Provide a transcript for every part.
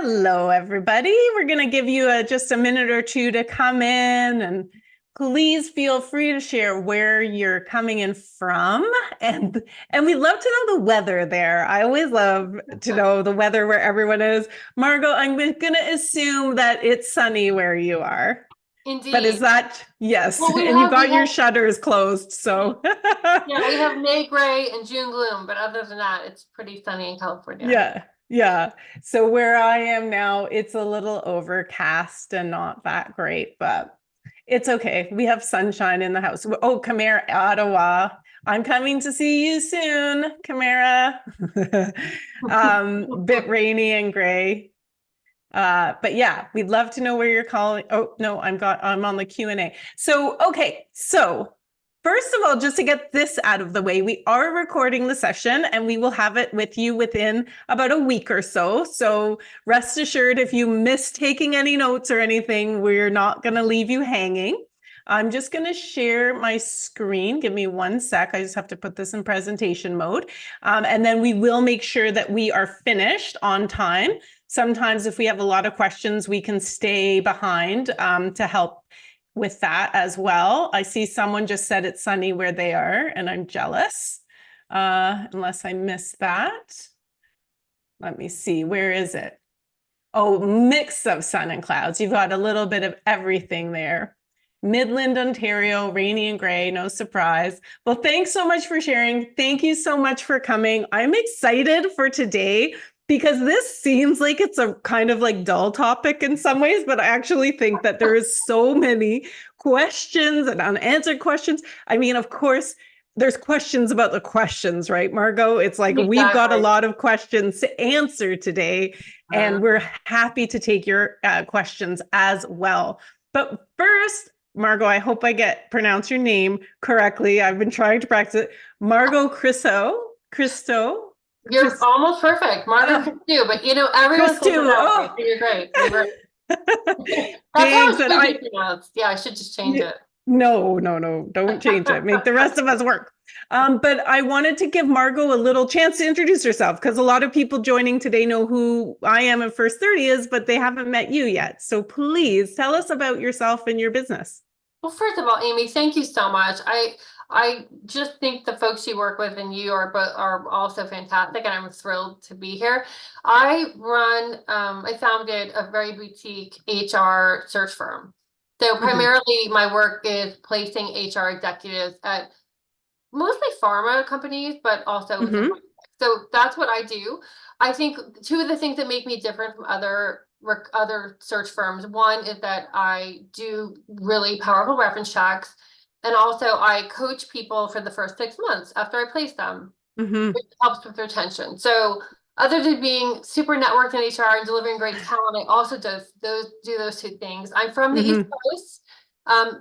Hello, everybody. We're going to give you just a minute or two to come in, and please feel free to share where you're coming in from. And we'd love to know the weather there. I always love to know the weather where everyone is. Margot, I'm going to assume that it's sunny where you are. But is Indeed. that, yes, Well, and you've got your shutters closed, so. yeah, we have May gray and June gloom, but other than that, it's pretty sunny in California. Yeah, yeah. So where I am now, it's a little overcast and not that great, but it's okay. We have sunshine in the house. Oh, Camara, Ottawa. I'm coming to see you soon, Camara. Bit rainy and gray. But yeah, we'd love to know where you're calling. Oh, no, I'm on the Q&A. So, okay. So first of all, just to get this out of the way, we are recording the session and we will have it with you within about a week or so. So rest assured, if you miss taking any notes or anything, we're not going to leave you hanging. I'm just going to share my screen. Give me 1 sec. I just have to put this in presentation mode. And then we will make sure that we are finished on time. Sometimes if we have a lot of questions, we can stay behind to help with that as well. I see someone just said it's sunny where they are, and I'm jealous, unless I missed that. Let me see, where is it? Oh, mix of sun and clouds. You've got a little bit of everything there. Midland, Ontario, rainy and gray, no surprise. Well, thanks so much for sharing. Thank you so much for coming. I'm excited for today because this seems like it's a kind of like dull topic in some ways, but I actually think that there is so many questions and unanswered questions. I mean, of course, there's questions about the questions, right, Margot? It's like we've got a lot of questions to answer today, and we're happy to take your questions as well. But first, Margot, I hope I pronounce your name correctly. I've been trying to practice it. Margot Christo. You're almost perfect. Margaret Christou, but everyone says it that way, so you're great. You're great. That's how it should be pronounced. Yeah, I should just change it. No, don't change it. Make the rest of us work. But I wanted to give Margot a little chance to introduce herself because a lot of people joining today know who I am at First 30 is, but they haven't met you yet. So please tell us about yourself and your business. Well, first of all, Amy, thank you so much. I just think the folks you work with and you are also fantastic, and I'm thrilled to be here. I founded a very boutique HR search firm. So primarily my work is placing HR executives at mostly pharma companies, but also so that's what I do. I think two of the things that make me different from other search firms, one is that I do really powerful reference checks, and also I coach people for the first 6 months after I place them, which helps with retention. So other than being super networked in HR and delivering great talent, I also do those two things. I'm from the East Coast.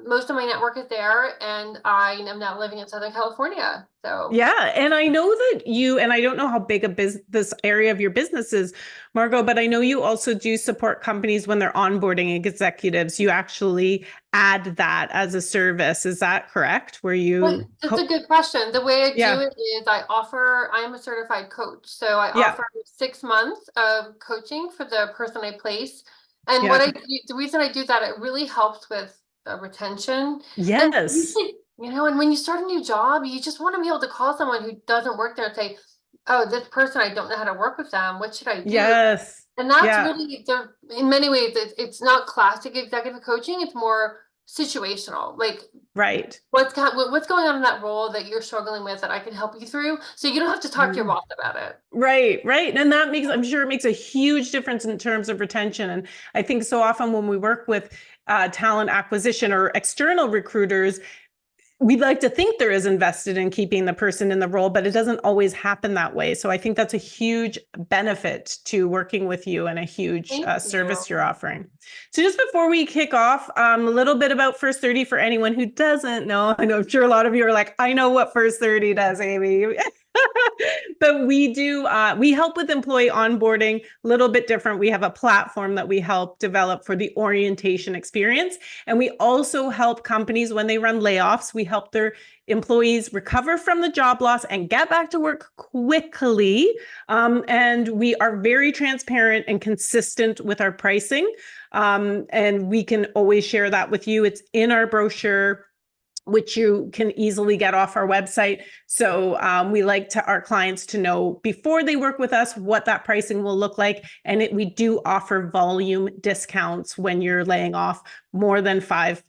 Most of my network is there, and I am now living in Southern California. So yeah, and I know that and I don't know how big this area of your business is, Margot, but I know you also do support companies when they're onboarding executives. You actually add that as a service. Is that correct? That's a good question. The way I do it is I am a certified coach. So I offer 6 months of coaching for the person I place. And the reason I do that, it really helps with retention. Yes. And when you start a new job, you just want to be able to call someone who doesn't work there and say, oh, this person, I don't know how to work with them. What should I do? Yes. And that's really, in many ways, it's not classic executive coaching. It's more situational. Like, what's going on in that role that you're struggling with that I can help you through, so you don't have to talk to your boss about it. Right. And I'm sure it makes a huge difference in terms of retention. And I think so often when we work with talent acquisition or external recruiters, we'd like to think they're as invested in keeping the person in the role, but it doesn't always happen that way. So I think that's a huge benefit to working with you and a huge service you're offering. So just before we kick off, a little bit about First 30 for anyone who doesn't know. I know I'm sure a lot of you are like, I know what First 30 does, Amy. But we do, we help with employee onboarding, a little bit different. We have a platform that we help develop for the orientation experience. And we also help companies when they run layoffs, we help their employees recover from the job loss and get back to work quickly. And we are very transparent and consistent with our pricing. And we can always share that with you. It's in our brochure, which you can easily get off our website. So we like to our clients to know before they work with us what that pricing will look like. And we do offer volume discounts when you're laying off more than five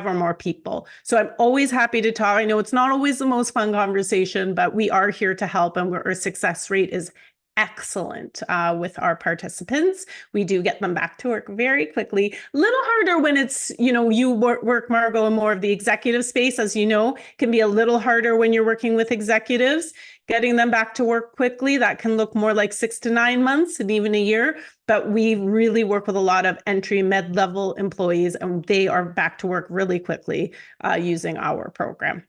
or more people. So I'm always happy to talk. I know it's not always the most fun conversation, but we are here to help, and our success rate is excellent with our participants. We do get them back to work very quickly. A little harder when it's, you work, Margot, in more of the executive space, as you know, can be a little harder when you're working with executives. Getting them back to work quickly, that can look more like 6 to 9 months and even a year. But we really work with a lot of entry mid-level employees, and they are back to work really quickly using our program.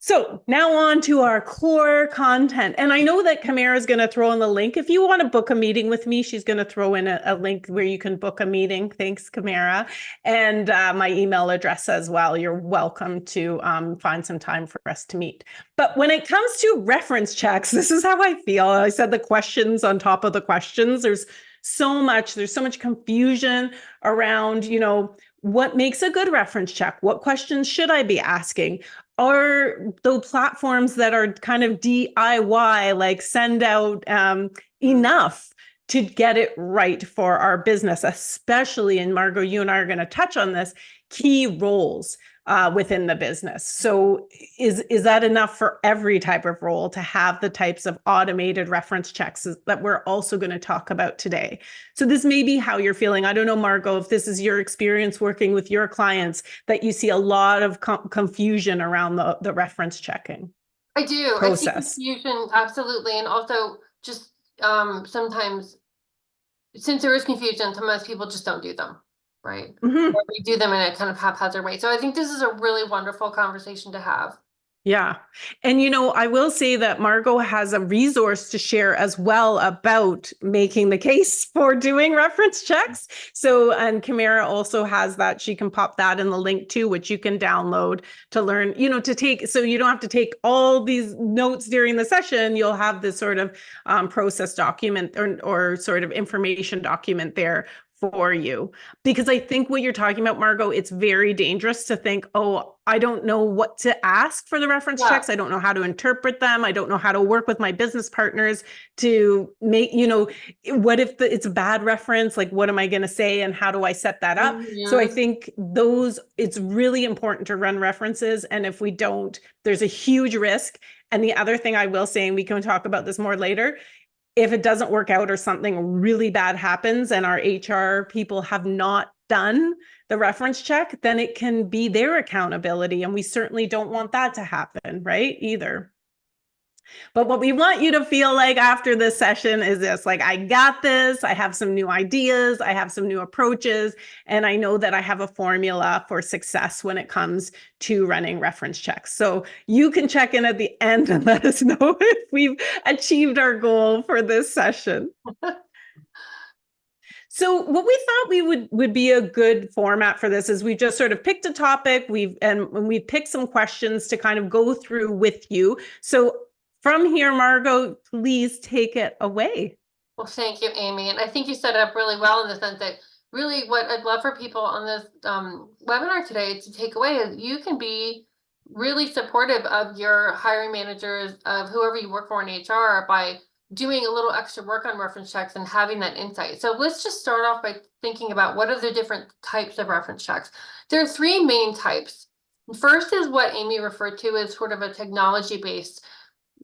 So now on to our core content. And I know that Camara is going to throw in the link. If you want to book a meeting with me, she's going to throw in a link where you can book a meeting. Thanks, Camara. And my email address as well. You're welcome to find some time for us to meet. But when it comes to reference checks, this is how I feel. I said the questions on top of the questions. There's so much confusion around, what makes a good reference check? What questions should I be asking? Are those platforms that are kind of DIY, like send out enough to get it right for our business, especially, and Margot, you and I are going to touch on this, key roles within the business. So is that enough for every type of role to have the types of automated reference checks that we're also going to talk about today? So this may be how you're feeling. I don't know, Margot, if this is your experience working with your clients, that you see a lot of confusion around the reference checking. I do. Process. I see confusion, absolutely. And also just sometimes, since there is confusion, most people just don't do them. Right. Mm-hmm. Or we do them in a kind of haphazard way. So I think this is a really wonderful conversation to have. Yeah. And, I will say that Margot has a resource to share as well about making the case for doing reference checks. So, and Camara also has that. She can pop that in the link too, which you can download to learn, to take. So you don't have to take all these notes during the session. You'll have this sort of process document or sort of information document there for you. Because I think what you're talking about, Margot, it's very dangerous to think, oh, I don't know what to ask for the reference checks. I don't know how to interpret them. I don't know how to work with my business partners to make, what if it's a bad reference? Like, what am I going to say? And how do I set that up? Mm-hmm. So I think it's really important to run references. And if we don't, there's a huge risk. And the other thing I will say, and we can talk about this more later, if it doesn't work out or something really bad happens and our HR people have not done the reference check, then it can be their accountability. And we certainly don't want that to happen, right? Either. But what we want you to feel like after this session is this, like, I got this, I have some new ideas, I have some new approaches, and I know that I have a formula for success when it comes to running reference checks. So you can check in at the end and let us know if we've achieved our goal for this session. So what we thought we would be a good format for this is we just sort of picked a topic, we picked some questions to kind of go through with you. So from here, Margot, please take it away. Well, thank you, Amy. And I think you set it up really well in the sense that really what I'd love for people on this webinar today to take away is you can be really supportive of your hiring managers, of whoever you work for in HR, by doing a little extra work on reference checks and having that insight. So let's just start off by thinking about what are the different types of reference checks. There are 3 main types. First is what Amy referred to as sort of a technology-based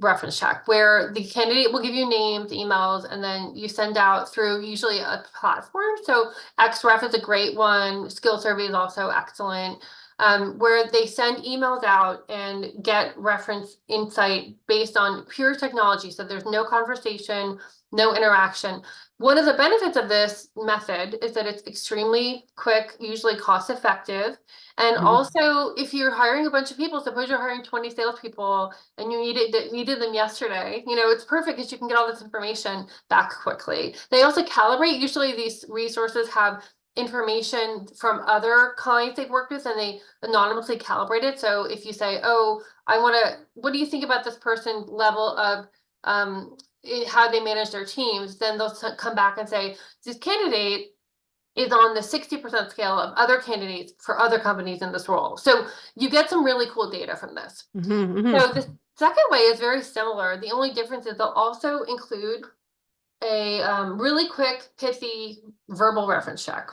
reference check, where the candidate will give you names, emails, and then you send out through usually a platform. So XREF is a great one. Skill Survey is also excellent. where they send emails out and get reference insight based on pure technology. So there's no conversation, no interaction. One of the benefits of this method is that it's extremely quick, usually cost effective. And Mhm. also, if you're hiring a bunch of people, suppose you're hiring 20 salespeople and you needed them yesterday, it's perfect because you can get all this information back quickly. They also calibrate. Usually these resources have information from other clients they've worked with and they anonymously calibrate it. So if you say, oh, what do you think about this person level of how they manage their teams, then they'll come back and say, this candidate is on the 60% scale of other candidates for other companies in this role. So you get some really cool data from this. Mhm, mhm. So the second way is very similar. The only difference is they'll also include a really quick, pithy verbal reference check.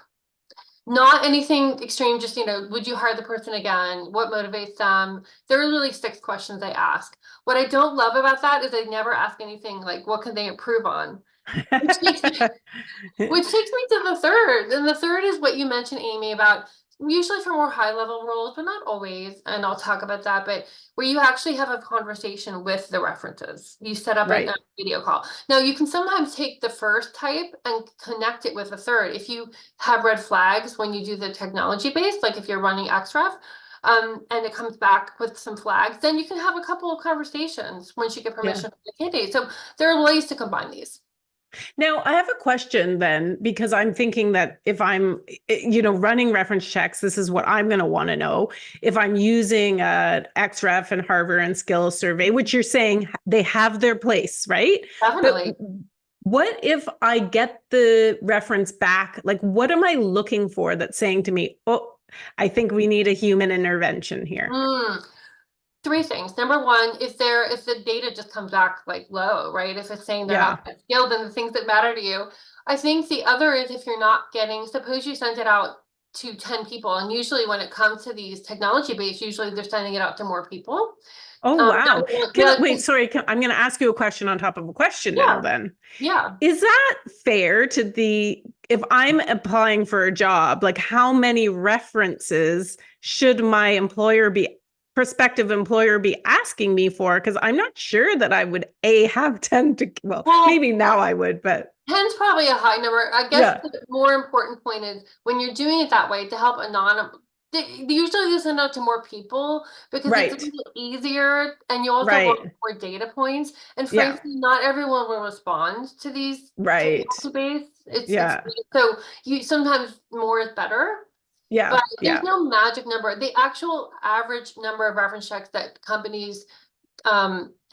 Not anything extreme, just, would you hire the person again? What motivates them? There are really 6 questions they ask. What I don't love about that is they never ask anything like, what can they improve on? Which takes me to the third. And the third is what you mentioned, Amy, about usually for more high level roles, but not always. And I'll talk about that, but where you actually have a conversation with the references. You set up a Right. video call. Now you can sometimes take the first type and connect it with a third. If you have red flags when you do the technology based, like if you're running XREF, and it comes back with some flags, then you can have a couple of conversations once you get Yeah. permission from the candidate. So there are ways to combine these. Now, I have a question then, because I'm thinking that if I'm, running reference checks, this is what I'm going to want to know. If I'm using XREF and Harvard and Skills Survey, which you're saying they have their place, right? Definitely. But what if I get the reference back? Like, what am I looking for that's saying to me, oh, I think we need a human intervention here? Mm. 3 things. Number one, if the data just comes back like low, right? If it's saying they're Yeah. not that skilled in the things that matter to you. I think the other is if you're not getting, suppose you sent it out to 10 people, and usually when it comes to these technology based, usually they're sending it out to more people. Oh, wow. Yeah, Wait, sorry. I'm going to ask you a question on top of a question now yeah, then. yeah. Is that fair if I'm applying for a job, like how many references should my prospective employer be asking me for? Because I'm not sure that I would have 10 well, Well, maybe now I would, but 10's probably a high number. I guess yeah, the more important point is when you're doing it that way to help they usually send out to more people because it's a right, little easier and you also want right, more data points. And yeah, frankly, not everyone will respond to these right, technology based. It's yeah, so you sometimes more is better, yeah, but there's yeah. no magic number. The actual average number of reference checks that companies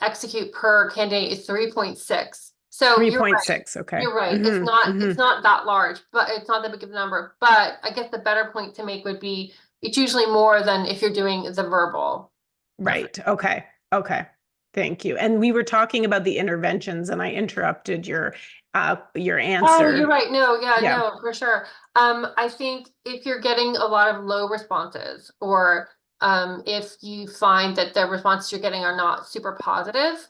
execute per candidate is 3.6. So you're right. 3.6. Okay. You're right. It's Hmm. not Hmm. it's not that large, but it's not that big of a number. But I guess the better point to make would be it's usually more than if you're doing the verbal reference. Right. Okay. Okay. Thank you. And we were talking about the interventions and I interrupted your Oh, you're answer. right. No, yeah, Yeah. no, for sure. I think if you're getting a lot of low responses or if you find that the responses you're getting are not super positive,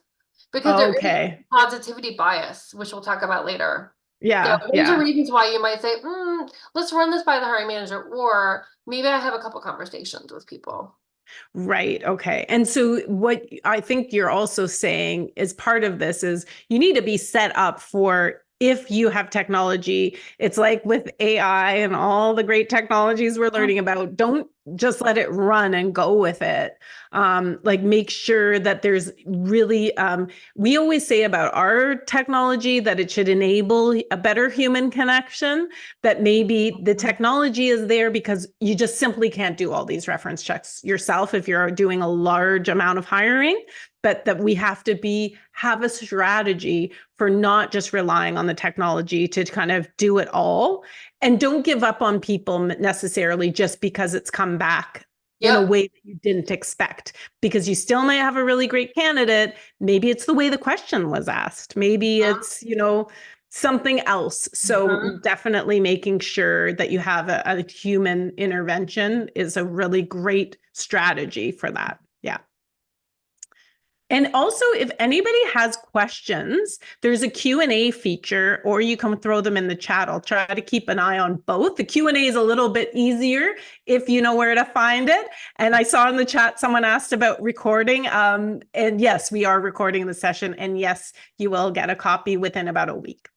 because there is Okay. positivity bias, which we'll talk about later. So Yeah. those are Yeah. reasons why you might say, let's run this by the hiring manager, or maybe I have a couple conversations with people. Right. Okay. And so what I think you're also saying is part of this is you need to be set up for if you have technology, it's like with AI and all the great technologies we're learning about, don't just let it run and go with it. Like make sure that there's really, we always say about our technology that it should enable a better human connection, that maybe the technology is there because you just simply can't do all these reference checks yourself if you're doing a large amount of hiring, but that we have to have a strategy for not just relying on the technology to kind of do it all. And don't give up on people necessarily just because it's come back in a Yep. way that you didn't expect, because you still may have a really great candidate. Maybe it's the way the question was asked. Maybe it's, something else. So Mhm. definitely making sure that you have a human intervention is a really great strategy for that. Yeah. And also, if anybody has questions, there's a Q&A feature, or you can throw them in the chat. I'll try to keep an eye on both. The Q&A is a little bit easier if you know where to find it. And I saw in the chat someone asked about recording. And yes, we are recording the session. And yes, you will get a copy within about a week.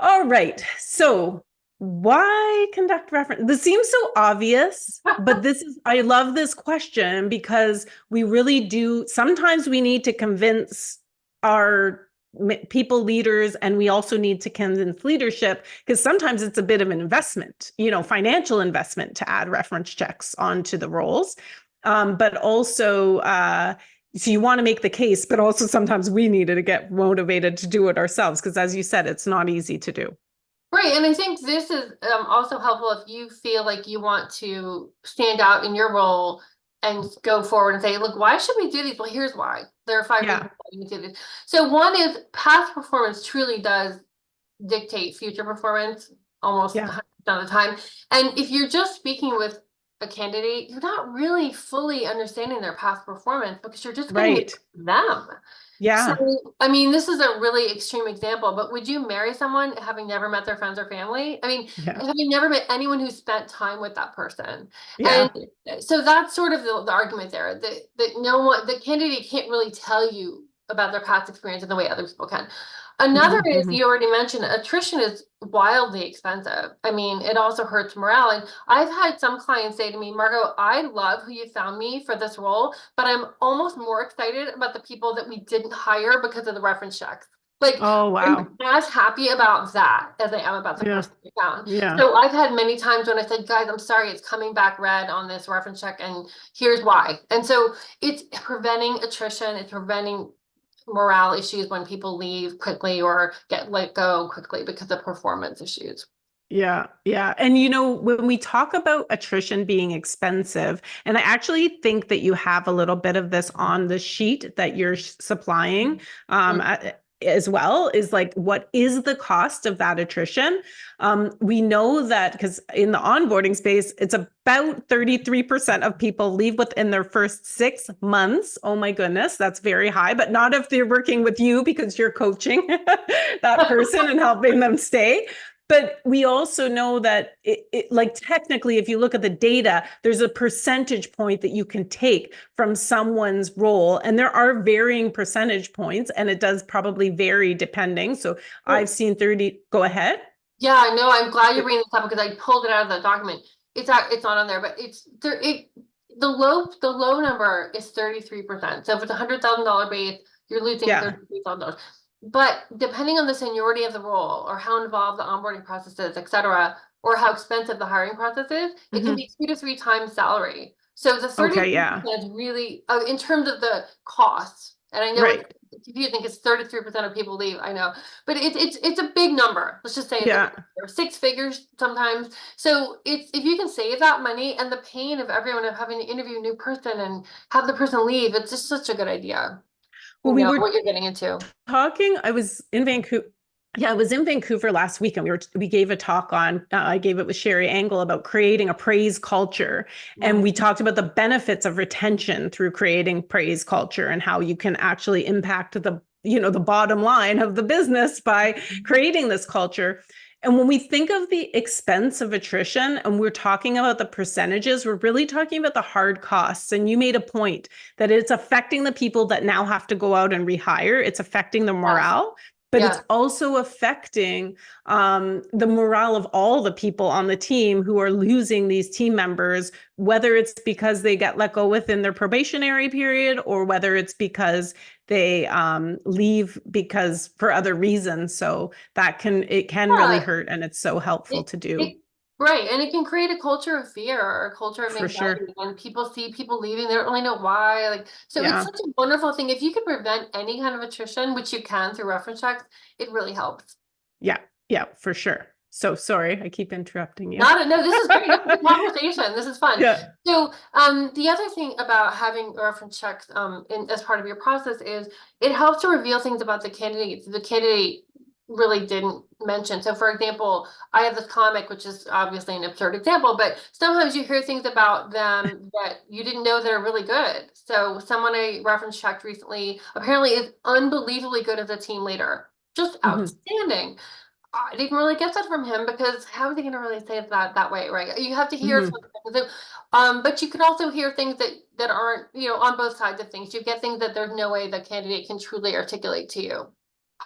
All right. So why conduct reference? This seems so obvious, but I love this question because we really do. Sometimes we need to convince our people leaders, and we also need to convince leadership, because sometimes it's a bit of an investment, financial investment, to add reference checks onto the roles. But also, so you want to make the case, but also sometimes we needed to get motivated to do it ourselves, because as you said, it's not easy to do. Right, and I think this is also helpful if you feel like you want to stand out in your role and go forward and say, look, why should we do these? Well, here's why. There are 5 reasons why we do this. So one is past performance truly does dictate future performance almost 100% of the time. And if you're just speaking with a candidate, you're not really fully understanding their past performance because you're just getting them. Yeah. So, I mean, this is a really extreme example, but would you marry someone having never met their friends or family? I mean, having never met anyone who spent time with that person. Yeah. And so that's sort of the argument there, that the candidate can't really tell you about their past experience in the way other people can. Another is, you already mentioned, attrition is wildly expensive. I mean, it also hurts morale. And I've had some clients say to me, Margot, I love who you found me for this role, but I'm almost more excited about the people that we didn't hire because of the reference checks. Like, oh, wow. I'm as happy about that as I am about the person we found. Yeah. So I've had many times when I said, guys, I'm sorry, it's coming back red on this reference check, and here's why. And so it's preventing attrition, it's preventing morale issues when people leave quickly or get let go quickly because of performance issues. Yeah. Yeah. And, when we talk about attrition being expensive, and I actually think that you have a little bit of this on the sheet that you're supplying, as well, is like, what is the cost of that attrition? We know that because in the onboarding space, it's about 33% of people leave within their first 6 months. Oh my goodness, that's very high, but not if they're working with you because you're coaching that person and helping them stay. But we also know that like technically, if you look at the data, there's a percentage point that you can take from someone's role, and there are varying percentage points, and it does probably vary depending. So I've seen 30. Go ahead. Yeah, I know. I'm glad you're bringing this up because I pulled it out of the document. It's not on there, but it's there. The low number is 33%. So if it's $100,000 base, you're losing $33,000. But depending on the seniority of the role or how involved the onboarding process is, et cetera, or how expensive the hiring process is, it can be 2 to 3 times salary. So the 30% is really, in terms of the costs, and I know it's confusing because 33% of people leave, I know, but it's a big number. Let's just say it's 6 figures sometimes. So if you can save that money and the pain of everyone of having to interview a new person and have the person leave, it's just such a good idea. Well, we were what you're getting into. I was in Vancouver. Yeah, I was in Vancouver last week, and we gave a talk on. I gave it with Sherry Angle about creating a praise culture, and we talked about the benefits of retention through creating praise culture and how you can actually impact the bottom line of the business by creating this culture. And when we think of the expense of attrition and we're talking about the percentages, we're really talking about the hard costs. And you made a point that it's affecting the people that now have to go out and rehire. It's affecting the morale, but it's also affecting the morale of all the people on the team who are losing these team members, whether it's because they get let go within their probationary period or whether it's because they leave because for other reasons. So it can really hurt, and it's so helpful to do. Right. And it can create a culture of fear or a culture of anxiety. When people see people leaving, they don't really know why. It's such a wonderful thing. If you could prevent any kind of attrition, which you can through reference checks, it really helps. Yeah. Yeah, for sure. So sorry, I keep interrupting you. No, this is great. This is a conversation. This is fun. So the other thing about having reference checks as part of your process is it helps to reveal things about the candidate. The candidate really didn't mention. So for example, I have this comic, which is obviously an absurd example, but sometimes you hear things about them that you didn't know they're really good. So someone I reference checked recently apparently is unbelievably good as a team leader, just outstanding. I didn't really get that from him because how are they going to really say it that way, right? You have to hear Mhm. something. But you can also hear things that aren't, on both sides of things. You get things that there's no way the candidate can truly articulate to you.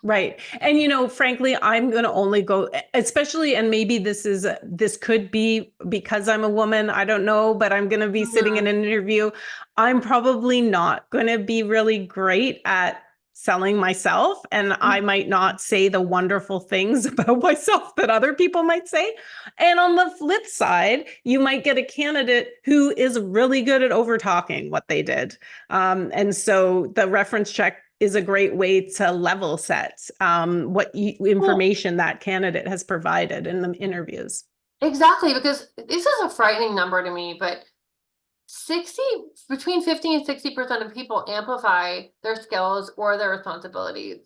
Right. And frankly, I'm going to only go, especially, and maybe this could be because I'm a woman, I don't know, but I'm going to be sitting in an interview. I'm probably not going to be really great at selling myself, and I might not say the wonderful things about myself that other people might say. And on the flip side, you might get a candidate who is really good at over talking what they did. And so the reference check is a great way to level set what information that candidate has provided in the interviews. Exactly, because this is a frightening number to me, but 60 between 50 and 60% of people amplify their skills or their responsibilities,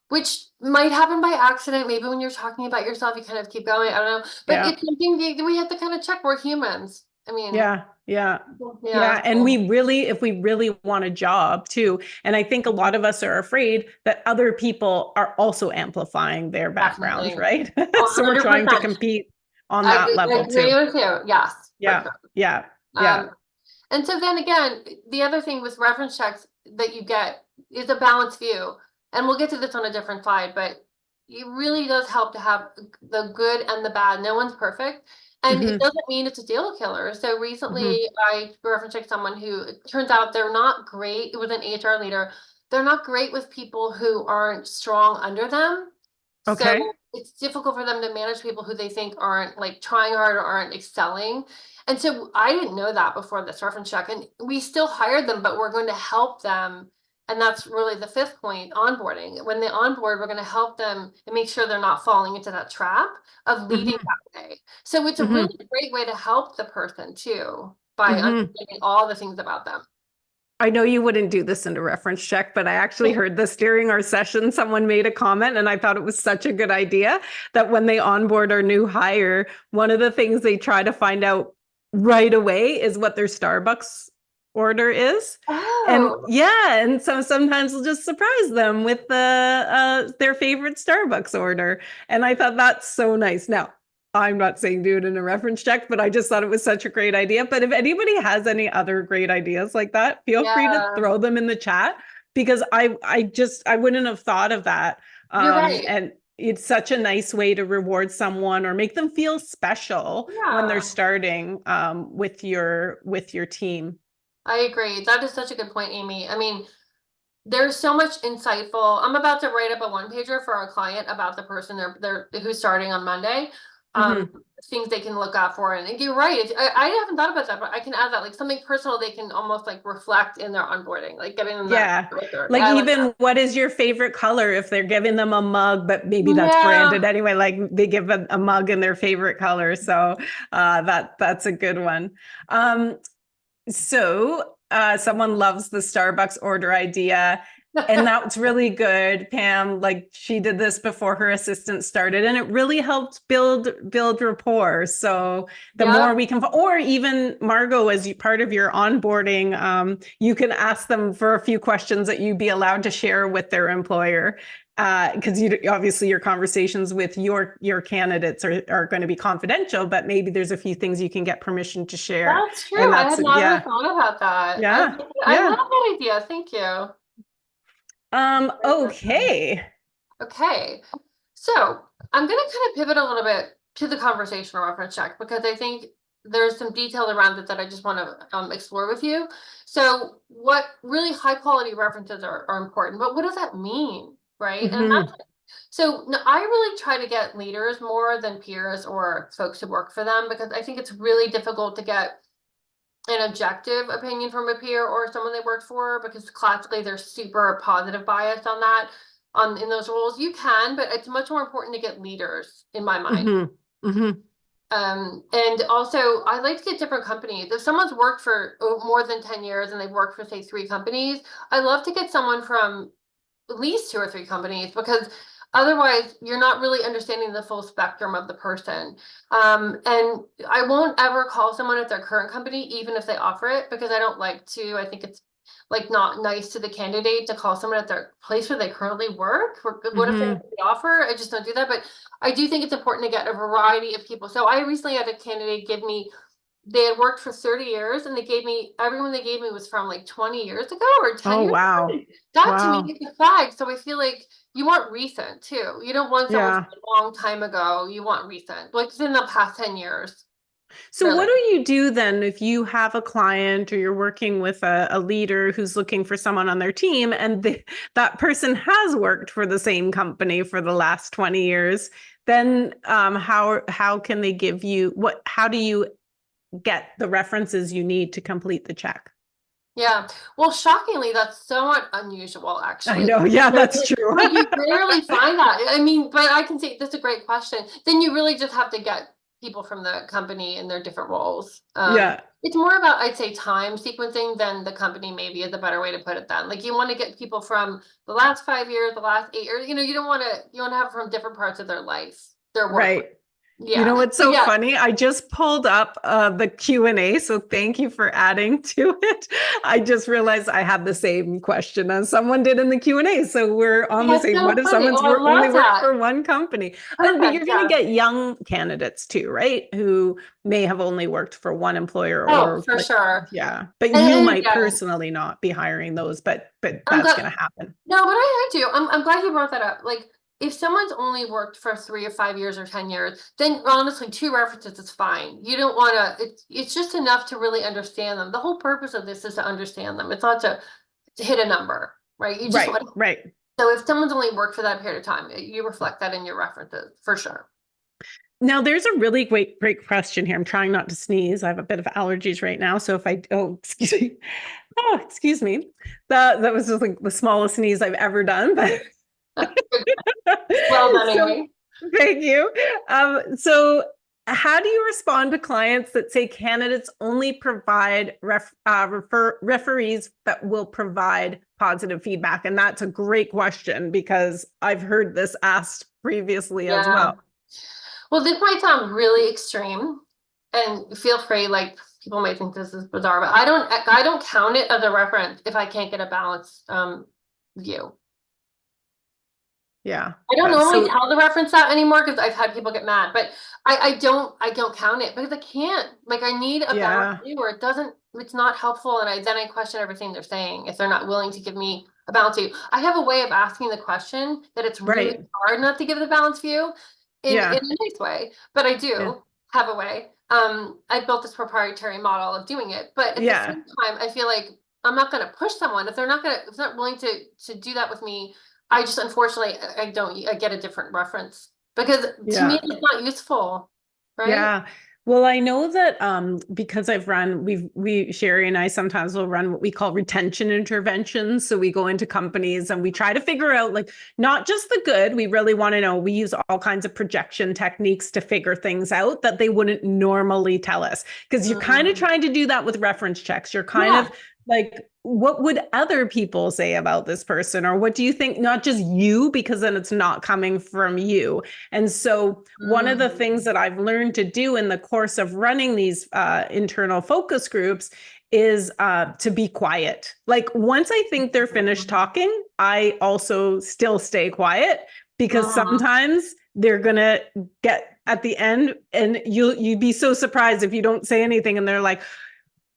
which might happen by accident. Maybe when you're talking about yourself, you kind of keep going. I don't know, but Yeah. it's something we have to kind of check. We're humans. I mean, Yeah. Yeah. yeah. Yeah. And if we really want a job too, and I think a lot of us are afraid that other people are also amplifying their background, Definitely. right? So we're trying to 100%. compete on I that level agree too. with you. Yes, for Yeah. sure. Yeah. Yeah. Um, and so then again, the other thing with reference checks that you get is a balanced view. And we'll get to this on a different slide, but it really does help to have the good and the bad. No one's perfect. And it Mhm. doesn't mean it's a deal killer. So Mhm. recently I reference checked someone who it turns out they're not great. It was an HR leader. They're not great with people who aren't strong under them. So Okay. it's difficult for them to manage people who they think aren't like trying hard or aren't excelling. And so I didn't know that before this reference check, and we still hired them, but we're going to help them. And that's really the fifth point, onboarding. When they onboard, we're going to help them and make sure they're not falling into that trap of leading Mhm. that way. So it's a Mhm. really great way to help the person too by Mhm. understanding all the things about them. I know you wouldn't do this in a reference check, but I actually heard this during our session. Someone made a comment, and I thought it was such a good idea that when they onboard our new hire, one of the things they try to find out right away is what their Starbucks order is. And Oh, yeah, and so sometimes we'll just surprise them with their favorite Starbucks order. And I thought that's so nice. Now, I'm not saying do it in a reference check, but I just thought it was such a great idea. But if anybody has any other great ideas like that, feel free to yeah, throw them in the chat, because I wouldn't have thought of that. you're right. And it's such a nice way to reward someone or make them feel special when they're Yeah. starting with your team. I agree. That is such a good point, Amy. I mean, there's so much insightful. I'm about to write up a one pager for our client about the person they're who's starting on Monday. Um, Mhm. things they can look out for. And you're right. I haven't thought about that, but I can add that like something personal they can almost like reflect in their onboarding, like getting them that Yeah. sticker. Like, I like even what is your favorite color if they're giving them a mug, but maybe that's branded that. anyway, like they give a mug in their favorite color. So that's a good one. Someone loves the Starbucks order idea. And Yeah. that's really good, Pam. Like, she did this before her assistant started, and it really helped build rapport. So the more Yep. we can, or even Margot, as part of your onboarding, you can ask them for a few questions that you'd be allowed to share with their employer. Because obviously your conversations with your candidates are going to be confidential, but maybe there's a few things you can get permission to share. That's true. And I that's, had never yeah, thought about that. yeah, I yeah. love that idea. Thank you. Okay. Okay. So I'm going to kind of pivot a little bit to the conversational reference check because I think there's some detail around it that I just want to explore with you. So what really high quality references are important, but what does that mean? Right. And Hmm. so no, I really try to get leaders more than peers or folks who work for them because I think it's really difficult to get an objective opinion from a peer or someone they work for because classically there's super positive bias on that in those roles. You can, but it's much more important to get leaders in my mind. Hmm. Hmm. And also I like to get different companies. If someone's worked for more than 10 years and they've worked for say 3 companies, I love to get someone from at least 2 or 3 companies because Otherwise, you're not really understanding the full spectrum of the person. And I won't ever call someone at their current company, even if they offer it, because I don't like to. I think it's like not nice to the candidate to call someone at their place where they currently work. What if they have the offer? I just don't do that. But I do think it's important to get a variety of people. So I recently had a candidate give me, they had worked for 30 years and they gave me, everyone they gave me was from like 20 years ago or 10 Oh, years wow. ago. That Wow. to me is a flag. So I feel like you want recent too. You don't want someone Yeah. from a long time ago. You want recent, like in the past 10 years. So Really. what do you do then if you have a client or you're working with a leader who's looking for someone on their team and that person has worked for the same company for the last 20 years? Then how can they give you how do you get the references you need to complete the check? Yeah. Well, shockingly, that's somewhat unusual, I actually. know. Yeah, that's true. But you rarely find that. I mean, but I can say that's a great question. Then you really just have to get people from the company in their different roles. Yeah. It's more about, I'd say, time sequencing than the company maybe is a better way to put it then. Like you want to get people from the last 5 years, the last 8 years, you don't want to have from different parts of their life, their work. Right. Yeah. You know what's So so yeah. funny? I just pulled up the Q&A, so thank you for adding to it. I just realized I had the same question as someone did in the Q&A. So we're on the That's same. so What if funny. someone's Oh, I only love worked that. for one company? But Perfect. you're going Yeah. to get young candidates too, right? Who may have only worked for one employer Oh, or for sure. yeah. But you And might yeah, personally not be hiring those, but I'm that's glad. going to happen. No, but I do. I'm glad you brought that up. Like, if someone's only worked for 3 or 5 years or 10 years, then honestly, 2 references is fine. You don't want to. It's just enough to really understand them. The whole purpose of this is to understand them. It's not to hit a number, right? You just Right, want. right. So if someone's only worked for that period of time, you reflect that in your references for sure. Now, there's a really great question here. I'm trying not to sneeze. I have a bit of allergies right now. So if excuse me. Oh, excuse me. That was just like the smallest sneeze I've ever done. But Well done, so Amy. thank you. So how do you respond to clients that say candidates only provide referees that will provide positive feedback? And that's a great question because I've heard this asked previously as Yeah. well. Well, this might sound really extreme, and feel free, like people might think this is bizarre, but I don't count it as a reference if I can't get a balanced view. Yeah. I don't normally So tell the reference that anymore because I've had people get mad, but I don't count it because I can't. Like I need a yeah. balanced view, or it's not helpful, and I question everything they're saying if they're not willing to give me a balanced view. I have a way of asking the question that it's really Right. hard not to give the balanced view in Yeah. a nice way, but I do Yeah. have a way. I built this proprietary model of doing it, but at the Yeah. same time, I feel like I'm not going to push someone if they're not willing to do that with me. I just unfortunately I get a different reference because to me Yeah. it's not useful, right? Yeah. Well, I know that because I've run, Sherry and I sometimes will run what we call retention interventions. So we go into companies and we try to figure out like not just the good, we really want to know. We use all kinds of projection techniques to figure things out that they wouldn't normally tell us. Because you're kind of trying to do that with reference checks. You're kind of like, what would other people say about this person? Or what do you think? Not just you, because then it's not coming from you. And so one of the things that I've learned to do in the course of running these internal focus groups is to be quiet. Like once I think they're finished talking, I also still stay quiet because sometimes they're going to get at the end and you'd be so surprised if you don't say anything and they're like,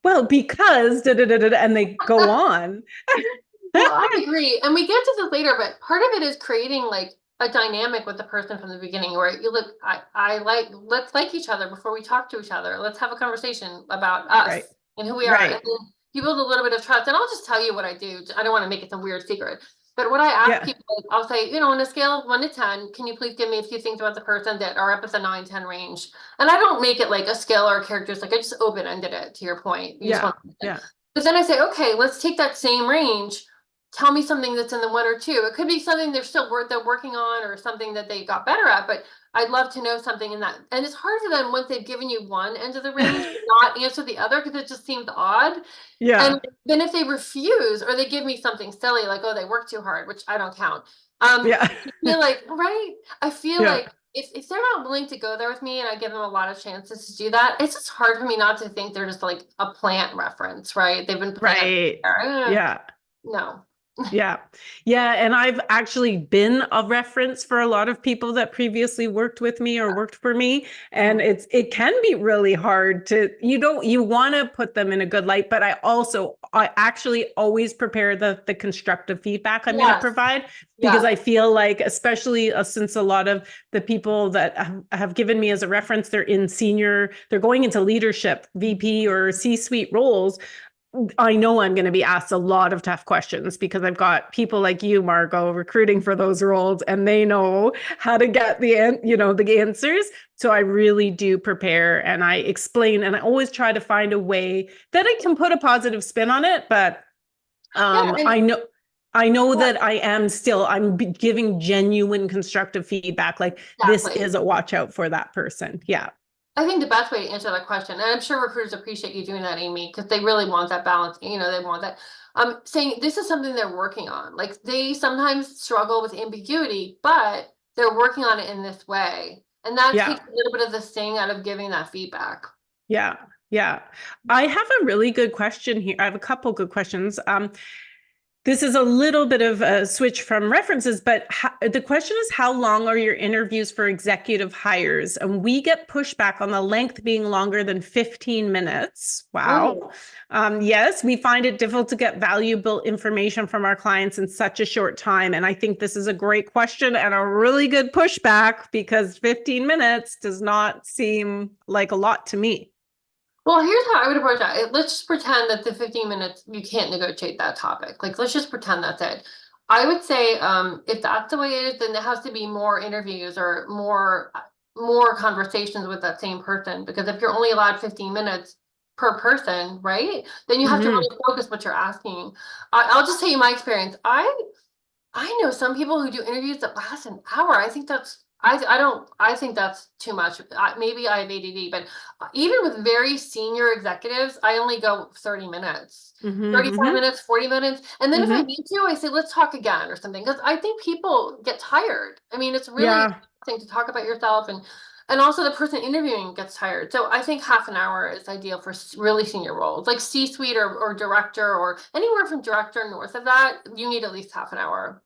well, because and they go on. Well, I agree. And we get to this later, but part of it is creating like a dynamic with the person from the beginning where you look, let's like each other before we talk to each other. Let's have a conversation about us Right. and who we are. And then you build a little bit of trust. And I'll just tell you what I do. I don't want to make it some weird secret. But what I ask people, I'll say, on a scale of 1 to 10, can you please give me a few things about the person that are up at the 9, 10 range? And I don't make it like a scale or characters. Like I just open-ended it to your point. Yeah. But then I say, okay, let's take that same range. Tell me something that's in the 1 or 2. It could be something they're working on or something that they got better at, but I'd love to know something in that. And it's hard for them once they've given you one end of the range to not answer the other because it just seems odd. Yeah. And then if they refuse or they give me something silly, like, oh, they work too hard, which I don't count. Yeah. I feel like, right? I feel Yeah. like if they're not willing to go there with me and I give them a lot of chances to do that, it's just hard for me not to think they're just like a plant reference, right? They've been planted Right. there. Yeah. No. Yeah. Yeah. And I've actually been a reference for a lot of people that previously worked with me or worked for me. And Mhm. it can be really hard to, you want to put them in a good light, but I actually always prepare the constructive feedback I'm going to Yes. provide because Yes. I feel like, especially since a lot of the people that have given me as a reference, they're going into leadership, VP or C-suite roles. I know I'm going to be asked a lot of tough questions because I've got people like you, Margot, recruiting for those roles, and they know how to get the answers. So I really do prepare and I explain, and I always try to find a way that I can put a positive spin on it. But Yeah, and I know that I'm giving genuine constructive feedback. Like this exactly. is a watch out for that person. Yeah. I think the best way to answer that question, and I'm sure recruiters appreciate you doing that, Amy, because they really want that balance. They want that. Saying this is something they're working on. Like they sometimes struggle with ambiguity, but they're working on it in this way. And that Yeah. takes a little bit of the sting out of giving that feedback. Yeah. Yeah. I have a really good question here. I have a couple good questions. This is a little bit of a switch from references, but the question is, how long are your interviews for executive hires? And we get pushback on the length being longer than 15 minutes. Wow. Oh, Yes, we find it difficult to get valuable information from our clients in such a short time. And I think this is a great question and a really good pushback because 15 minutes does not seem like a lot to me. well, here's how I would approach that. Let's just pretend that the 15 minutes you can't negotiate that topic. Like, let's just pretend that's it. I would say, if that's the way it is, then there has to be more interviews or more conversations with that same person. Because if you're only allowed 15 minutes per person, right? Then you have to Mhm. really focus what you're asking. I'll just tell you my experience. I know some people who do interviews that last an hour. I think that's too much. Maybe I have ADD, but even with very senior executives, I only go 30 minutes, Mhm. 35 Mhm. minutes, 40 minutes. And then if I Mhm. need to, I say, let's talk again or something. Because I think people get tired. I mean, it's really Yeah. exhausting to talk about yourself and also the person interviewing gets tired. So I think half an hour is ideal for really senior roles, like C-suite or director or anywhere from director north of that, you need at least half an hour.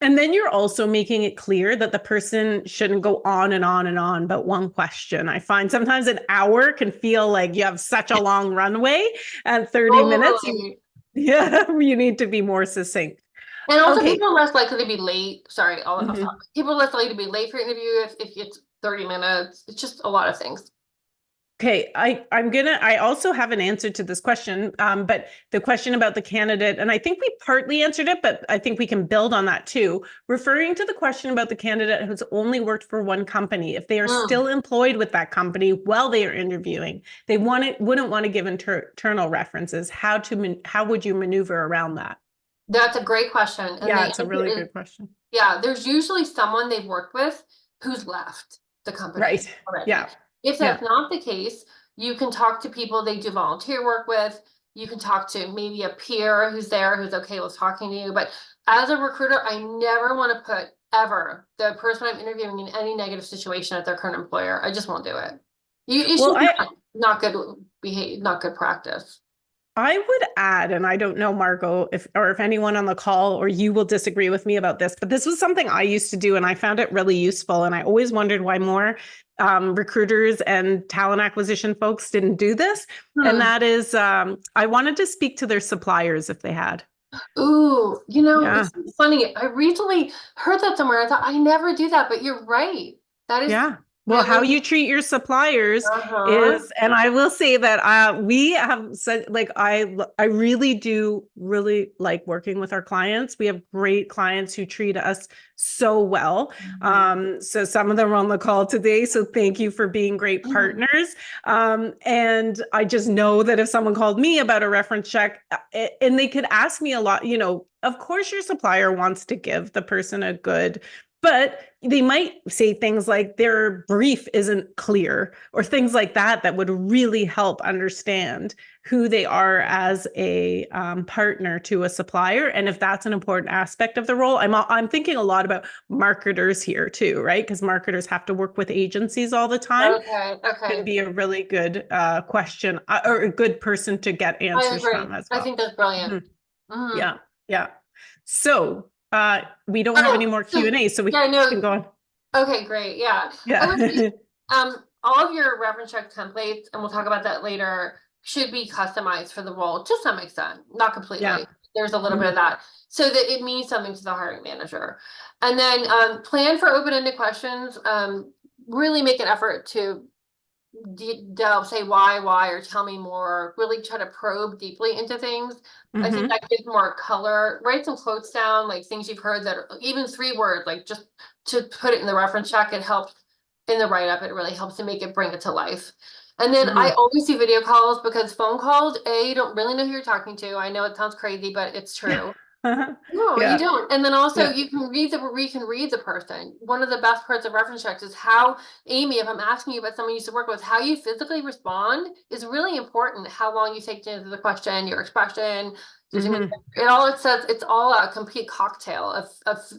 And then you're also making it clear that the person shouldn't go on and on and on about one question. I find sometimes an hour can feel like you have such a long runway, and 30 minutes, Totally. yeah, you need to be more succinct. And also Okay. people are less likely to be late. Sorry, I'll stop. Mhm. People are less likely to be late for an interview if it's 30 minutes. It's just a lot of things. Okay, I also have an answer to this question, but the question about the candidate, and I think we partly answered it, but I think we can build on that too. Referring to the question about the candidate who's only worked for one company, if they are Mm, still employed with that company while they are interviewing, they wouldn't want to give internal references. How would you maneuver around that? that's a great question. And Yeah, the it's a answer really is, good question. yeah, there's usually someone they've worked with who's left the Right. company already. Yeah. If Yeah. that's not the case, you can talk to people they do volunteer work with. You can talk to maybe a peer who's there who's okay with talking to you. But as a recruiter, I never want to put ever the person I'm interviewing in any negative situation at their current employer. I just won't do it. It's Well, just not good behave, not good practice. I would add, and I don't know, Margot, if anyone on the call or you will disagree with me about this, but this was something I used to do and I found it really useful. And I always wondered why more recruiters and talent acquisition folks didn't do this. And Hmm. that is, I wanted to speak to their suppliers if they had. Ooh, Yeah. it's funny. I recently heard that somewhere. I thought I never do that, but you're right. That is Yeah. Well, how really, you treat your suppliers uh-huh. is, and I will say that we have said, like, I really do really like working with our clients. We have great clients who treat us so well. Mhm. So some of them are on the call today. So thank you for being great Mhm. partners. And I just know that if someone called me about a reference check, and they could ask me a lot, of course your supplier wants to give the person a good But they might say things like their brief isn't clear or things like that that would really help understand who they are as a partner to a supplier. And if that's an important aspect of the role, I'm thinking a lot about marketers here too, right? Because marketers have to work with agencies all the time. Okay, Can okay. be a really good question or a good person to get I answers agree. from as I well. think that's brilliant. Mhm. Mhm. Yeah, yeah. So we don't have any Oh, more so, Q&A, so we yeah, can no, go on. okay, great, yeah. I would say, Yeah. all of your reference check templates, and we'll talk about that later, should be customized for the role to some extent, not Yeah. completely. There's a little bit Mhm. of that, so that it means something to the hiring manager. And then, plan for open-ended questions, really make an effort to delve, say why, or tell me more, really try to probe deeply into things. I think Mhm. that gives more color. Write some quotes down, like things you've heard that are even 3 words, like just to put it in the reference check. It helps in the write-up. It really helps to make it, bring it to life. And then I Mhm. always do video calls, because phone calls, you don't really know who you're talking to. I know it sounds crazy, but it's true. No, you Yeah. don't. And then also Yeah. you can read the person. One of the best parts of reference checks is how, Amy, if I'm asking you about someone you used to work with, how you physically respond is really important. How long you take to answer the question, your expression, does it make Mhm. it says it's all a complete cocktail of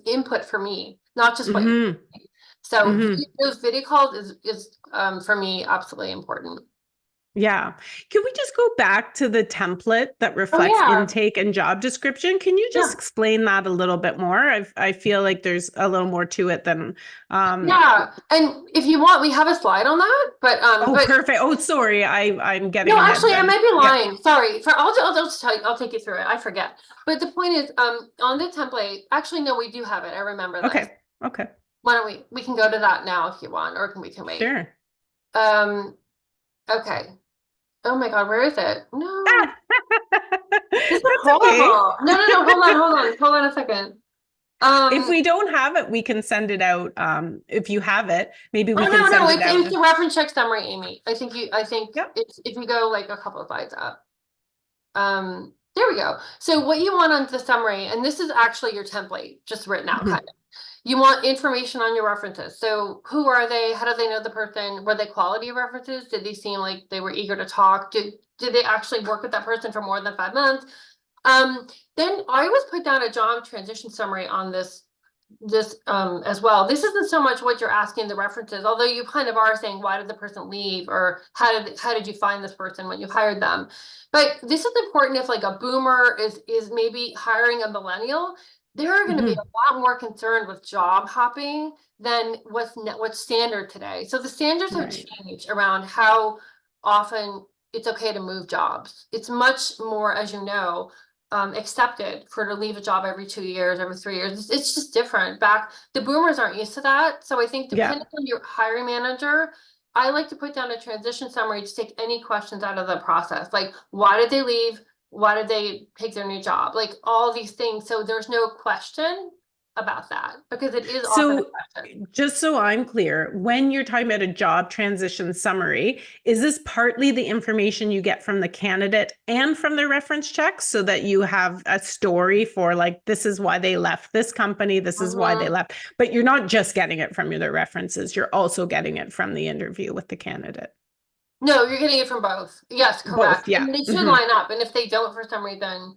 input for me, not just what you Mhm. say. So Mhm. those video calls is for me absolutely important. Yeah. Can we just go back to the template that Oh reflects yeah. intake and job description? Can you just Yeah. explain that a little bit more? I feel like there's a little more to it than Yeah, and if you want, we have a slide on that, oh, but perfect. Oh, sorry. I'm no, getting ahead actually, I then. might be Yeah. lying. Sorry. I'll just tell you. I'll take you through it. I forget. But the point is, on the template, actually, no, we do have it. I remember this. Okay. Okay. Why don't we can go to that now if you want, or we can wait. Sure. Um, okay. Oh my God, where is it? No, this is That's okay. horrible. No. Hold on a second. If Um, we don't have it, we can send it out. If you have it, maybe oh we can no, send it it's out. the reference check summary, Amy. I think Yep. it's if you go like a couple of slides up. There we go. So what you want on the summary, and this is actually your template, just written out kind Mhm. of. You want information on your references. So who are they? How do they know the person? Were they quality references? Did they seem like they were eager to talk? Did they actually work with that person for more than 5 months? Then I always put down a job transition summary on this as well. This isn't so much what you're asking the references, although you kind of are saying why did the person leave, or how did you find this person when you hired them. But this is important if like a boomer is maybe hiring a millennial. They're going to be Mhm. a lot more concerned with job hopping than what's standard today. So the standards have Right. changed around how often it's okay to move jobs. It's much more, as you know, accepted for to leave a job every 2 years, every 3 years. It's just different. Back, the boomers aren't used to that. So I think Yeah. depending on your hiring manager, I like to put down a transition summary to take any questions out of the process. Like, why did they leave? Why did they take their new job? Like all these things. So there's no question about that, because it is often a So question. just so I'm clear, when you're talking about a job transition summary, is this partly the information you get from the candidate and from their reference checks so that you have a story for like, this is why they left this company, this is why they Mhm. left, but you're not just getting it from their references, you're also getting it from the interview with the candidate. No, you're getting it from both. Yes, Both, correct. yeah. And they should Mhm. line up. And if they don't for some reason,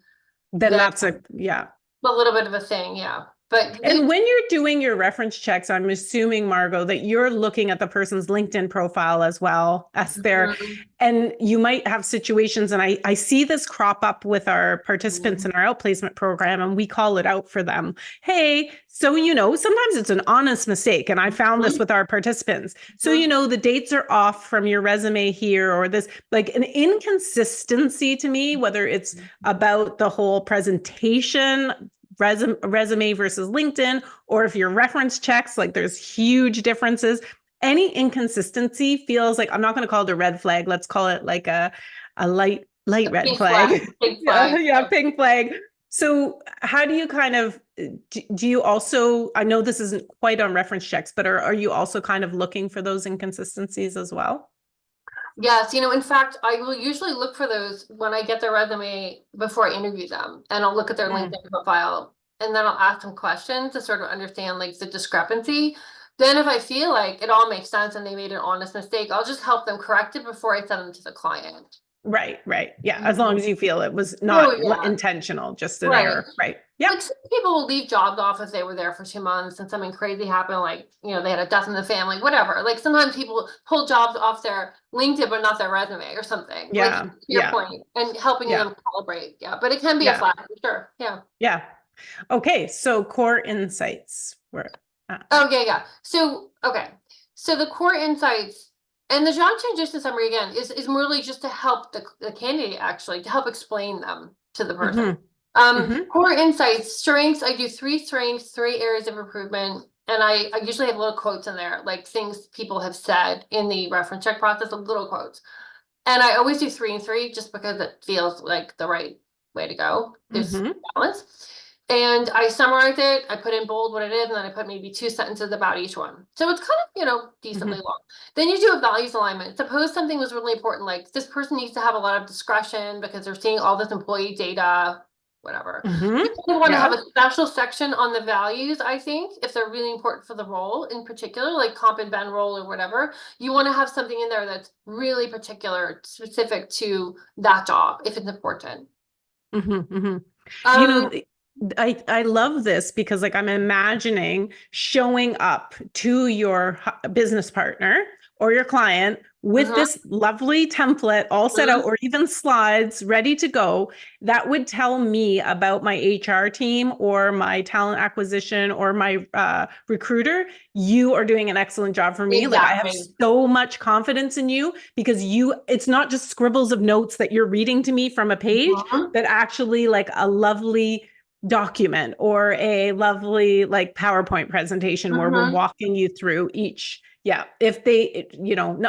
Then then that's yeah. a little bit of a thing, yeah. But And when you're doing your reference checks, I'm assuming, Margot, that you're looking at the person's LinkedIn profile as well as their, Mhm. and you might have situations, and I see this crop up with our participants in our outplacement program, and we call it out for them. Hey, so, sometimes it's an honest mistake. And I found this Mhm. with our participants. So, Mhm. the dates are off from your resume here, or this, like an inconsistency to me, whether it's about the whole presentation, resume versus LinkedIn, or if your reference checks, like there's huge differences. Any inconsistency feels like, I'm not going to call it a red flag. Let's call it like a light red Pink flag, flag. pink Yeah, flag. yeah, pink flag. So how do you kind of do you also, I know this isn't quite on reference checks, but are you also kind of looking for those inconsistencies as well? Yes, in fact, I will usually look for those when I get their resume before I interview them, and I'll look at their Mm. LinkedIn profile and then I'll ask them questions to sort of understand like the discrepancy. Then if I feel like it all makes sense and they made an honest mistake, I'll just help them correct it before I send them to the client. Right. Yeah. As long as you feel it was Oh, not yeah. intentional, just an Right. error. Right. Yeah. Like some people will leave jobs off if they were there for 2 months and something crazy happened, like, they had a death in the family, whatever. Like sometimes people pull jobs off their LinkedIn, but not their resume or something. Like Yeah. to your point, and helping Yeah. them calibrate. Yeah, but it can be a Yeah. flag for sure. Yeah. Yeah. Okay. So core insights were. Oh, yeah. So, okay. So the core insights and the job transition summary again is really just to help the candidate actually to help explain them to the person. Core insights, strengths, I do 3 strengths, 3 areas of improvement. And I usually have little quotes in there, like things people have said in the reference check process, little quotes. And I always do 3 and 3 just because it feels like the right way to go. There's balance. And I summarize it, I put in bold what it is, and then I put maybe 2 sentences about each one. So it's kind of, decently long. Then you do a values alignment. Suppose something was really important, like this person needs to have a lot of discretion because they're seeing all this employee data, whatever. You want to have a special section on the values, I think, if they're really important for the role in particular, like comp and ben role or whatever. You want to have something in there that's really particular, specific to that job, if it's important. I love this because like I'm imagining showing up to your business partner or your client with this lovely template all set out, or even slides ready to go, that would tell me about my HR team or my talent acquisition or my recruiter. You are doing an excellent job for me. Like I have so much confidence in you because it's not just scribbles of notes that you're reading to me from a page, but actually like a lovely document or a lovely like PowerPoint presentation where we're walking you through each. Yeah. If they,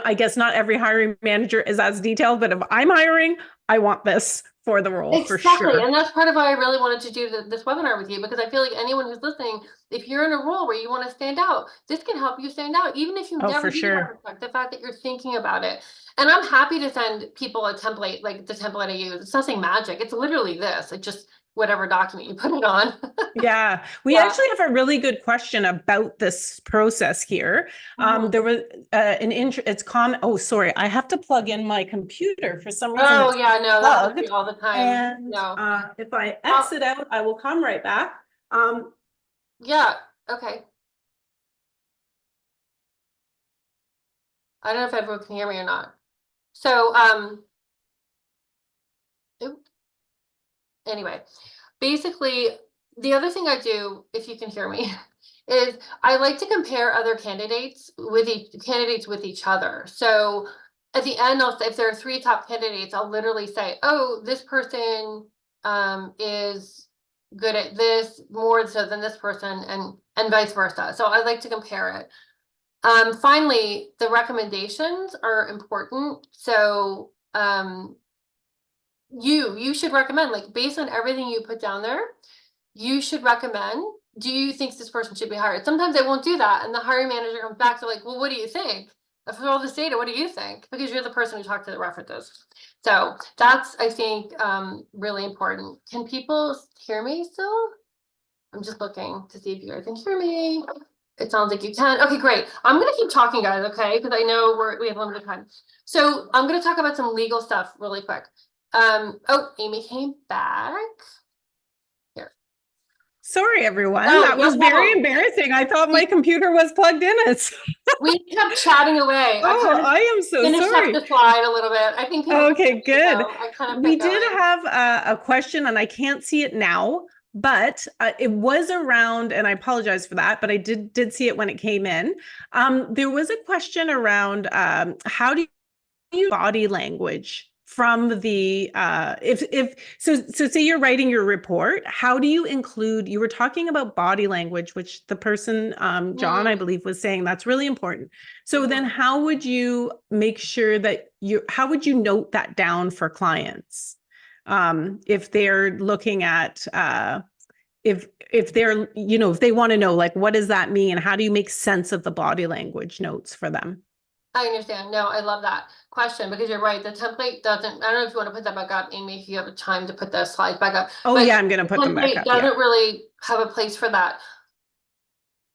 I guess not every hiring manager is as detailed, but if I'm hiring, I want this for the role for sure. And that's part of why I really wanted to do this webinar with you, because I feel like anyone who's listening, if you're in a role where you want to stand out, this can help you stand out, even if you never do the fact that you're thinking about it. And I'm happy to send people a template, like the template I use. It's nothing magic. It's literally this. It just whatever document you put it on. Yeah, we actually have a really good question about this process here. There was it's common. Oh, sorry, I have to plug in my computer for some reason. Oh yeah, no, that happens all the time. And if I exit out, I will come right back. Yeah. Okay. I don't know if everyone can hear me or not. So anyway, basically, the other thing I do, if you can hear me, is I like to compare other candidates with each other. So at the end, if there are 3 top candidates, I'll literally say, oh, this person is good at this more so than this person, and vice versa. So I like to compare it. Finally, the recommendations are important. So you should recommend, like, based on everything you put down there, you should recommend, do you think this person should be hired? Sometimes they won't do that, and the hiring manager comes back to like, well, what do you think? For all this data, what do you think? Because you're the person who talked to the references. So that's, I think, really important. Can people hear me still? I'm just looking to see if you guys can hear me. It sounds like you can. Okay, great. I'm going to keep talking, guys, okay? Because I know we have limited time. So I'm going to talk about some legal stuff really quick. Oh, Amy came back. Here. Sorry, everyone. That was very embarrassing. I thought my computer was plugged in. We kept chatting away. I am so sorry. Up the slide a little bit. I think. Okay, good. We did have a question, and I can't see it now, but it was around, and I apologize for that, but I did see it when it came in. There was a question around how do you body language from the so say you're writing your report, how do you include, you were talking about body language, which the person John I believe was saying that's really important. So then how would you make sure that how would you note that down for clients if they're looking at if they're if they want to know, like, what does that mean, how do you make sense of the body language notes for them? I understand. No, I love that question, because you're right. The template doesn't, I don't know if you want to put that back up, Amy, if you have time to put the slides back up. Oh, yeah, I'm going to put them back up. Doesn't really have a place for that.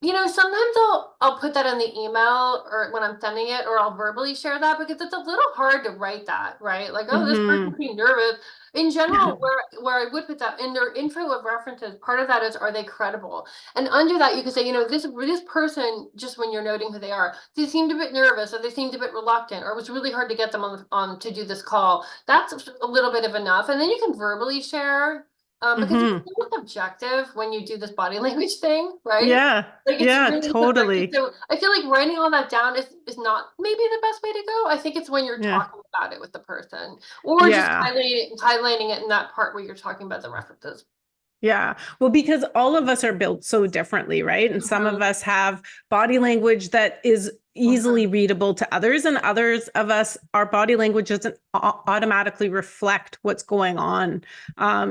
You know, sometimes I'll put that in the email or when I'm sending it, or I'll verbally share that because it's a little hard to write that, right? Like, oh, this person's being nervous. In general, where I would put that in their info of references, part of that is, are they credible? And under that, you can say, you know, this person, just when you're noting who they are, they seemed a bit nervous, or they seemed a bit reluctant, or it was really hard to get them on to do this call. That's a little bit of enough, and then you can verbally share. Because it's so subjective when you do this body language thing, right? Yeah. Like, it's Yeah, really totally. subjective. So I feel like writing all that down is not maybe the best way to go. I think it's when you're Yeah. talking about it with the person, or just Yeah. highlighting it in that part where you're talking about the references. Yeah. Well, because all of us are built so differently, right? And some of us have body language that is easily readable to others, and others of us, our body language doesn't automatically reflect what's going on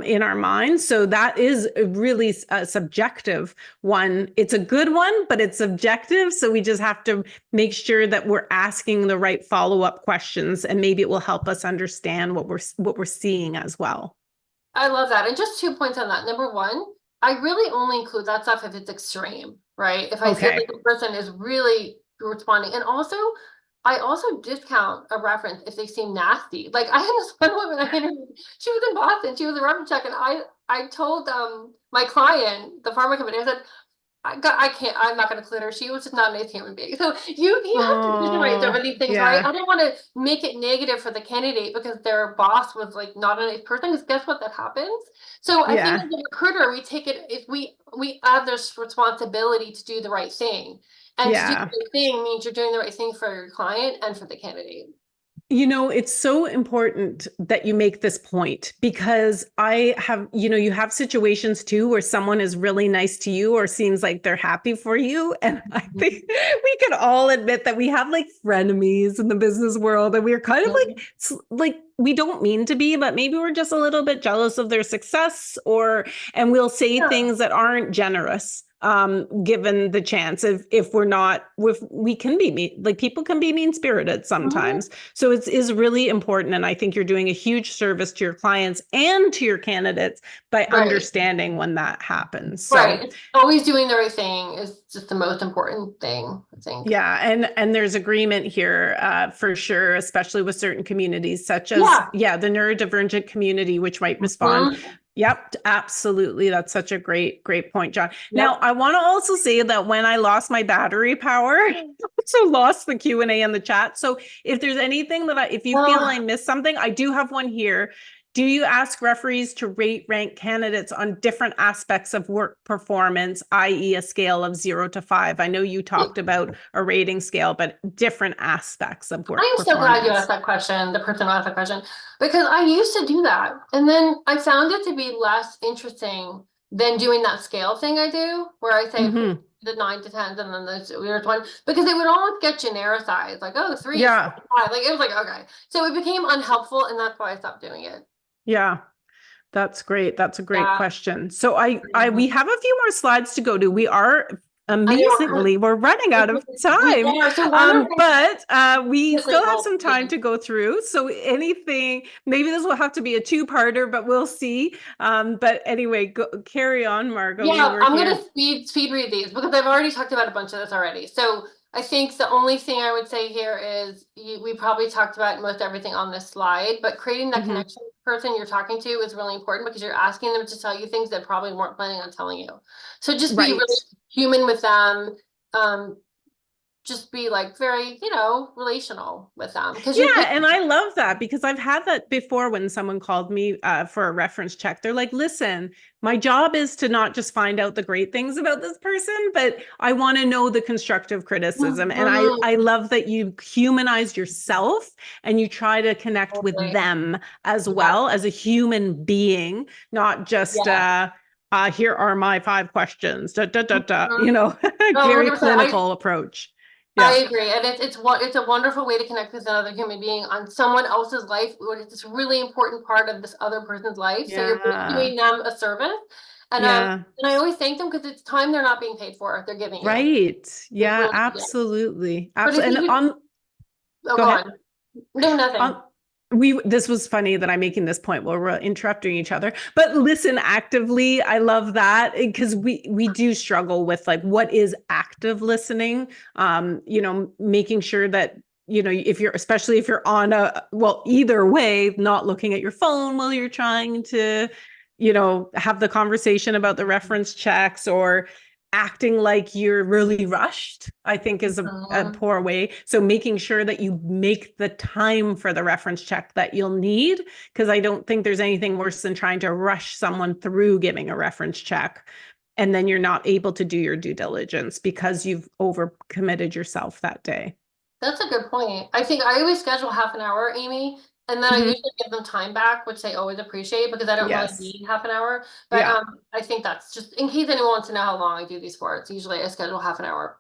in our minds. So that is a really subjective one. It's a good one, but it's subjective. So we just have to make sure that we're asking the right follow-up questions, and maybe it will help us understand what we're seeing as well. I love that. And just 2 points on that. Number one, I really only include that stuff if it's extreme, right? If I feel like the person is really responding. And also, I also discount a reference if they seem nasty. Like, I had this one woman I interviewed, she was in Boston, she was a reference check, and I told my client, the pharma company, I said, I'm not going to include her. She was just not a nice human being. So you have to visualize over these things, right? I didn't want to make it negative for the candidate because their boss was like not a nice person. Because guess what? That happens. So I think as a recruiter, we take it, if we have this responsibility to do the right thing. And to do the right thing means you're doing the right thing for your client and for the candidate. You know, it's so important that you make this point, because I have, you have situations too where someone is really nice to you or seems like they're happy for you. And I think we can all admit that we have like frenemies in the business world, and we're kind of like we don't mean to be, but maybe we're just a little bit jealous of their success, and we'll say things that aren't generous. Given the chance, if we can be mean, like people can be mean spirited sometimes. So it is really important. And I think you're doing a huge service to your clients and to your candidates by understanding when that happens. So, it's always doing the right thing is just the most important thing, I think. Yeah. And there's agreement here for sure, especially with certain communities such as, the neurodivergent community, which might respond. Yep, absolutely. That's such a great point, John. Now, I want to also say that when I lost my battery power, I also lost the Q&A in the chat. So if there's anything that if you feel I missed something, I do have one here. Do you ask referees to rank candidates on different aspects of work performance, i.e. a scale of 0 to 5? I know you talked about a rating scale, but different aspects of work performance. I'm so glad you asked that question, the person who asked that question, because I used to do that. And then I found it to be less interesting than doing that scale thing I do, where I say the 9 to 10s and then the 0 to 1, because it would almost get genericized, like, oh, 3 is 5. Like, it was like, okay. So it became unhelpful, and that's why I stopped doing it. Yeah, that's great. That's a great question. So we have a few more slides to go to. We are amazingly, we're running out of time, but we still have some time to go through. So anything, maybe this will have to be a two-parter, but we'll see. But anyway, carry on, Margot. Yeah, I'm going to speed read these because I've already talked about a bunch of this already. So I think the only thing I would say here is we probably talked about most everything on this slide, but creating that connection with the person you're talking to is really important because you're asking them to tell you things that probably weren't planning on telling you. So just be really human with them. Just be like very, relational with them. And I love that because I've had that before when someone called me for a reference check. They're like, listen, my job is to not just find out the great things about this person, but I want to know the constructive criticism. And I love that you humanize yourself and you try to connect with them as well as a human being, not just here are my 5 questions, very clinical approach. I agree. And it's a wonderful way to connect with another human being on someone else's life. It's a really important part of this other person's life. So you're doing them a service. And I always thank them because it's time they're not being paid for. They're giving you. Yeah, really absolutely. Absolutely. And go on. No, nothing. This was funny that I'm making this point while we're interrupting each other, but listen actively. I love that because we do struggle with like what is active listening. Making sure that, if you're, especially if you're on either way, not looking at your phone while you're trying to, have the conversation about the reference checks, or acting like you're really rushed, I think is a poor way. So making sure that you make the time for the reference check that you'll need, because I don't think there's anything worse than trying to rush someone through giving a reference check. And then you're not able to do your due diligence because you've overcommitted yourself that day. That's a good point. I think I always schedule half an hour, Amy, and then I Mhm. usually give them time back, which they always appreciate because I don't really Yes. need half an hour. But Yeah. I think that's just in case anyone wants to know how long I do these for. It's usually I schedule half an hour.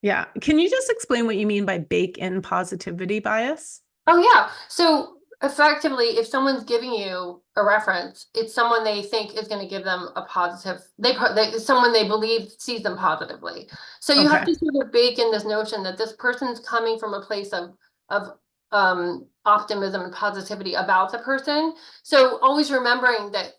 Yeah. Can you just explain what you mean by bake in positivity bias? Oh yeah. So effectively, if someone's giving you a reference, it's someone they think is going to give them a positive. Someone they believe sees them positively. So you have Okay. to sort of bake in this notion that this person's coming from a place of optimism and positivity about the person. So always remembering that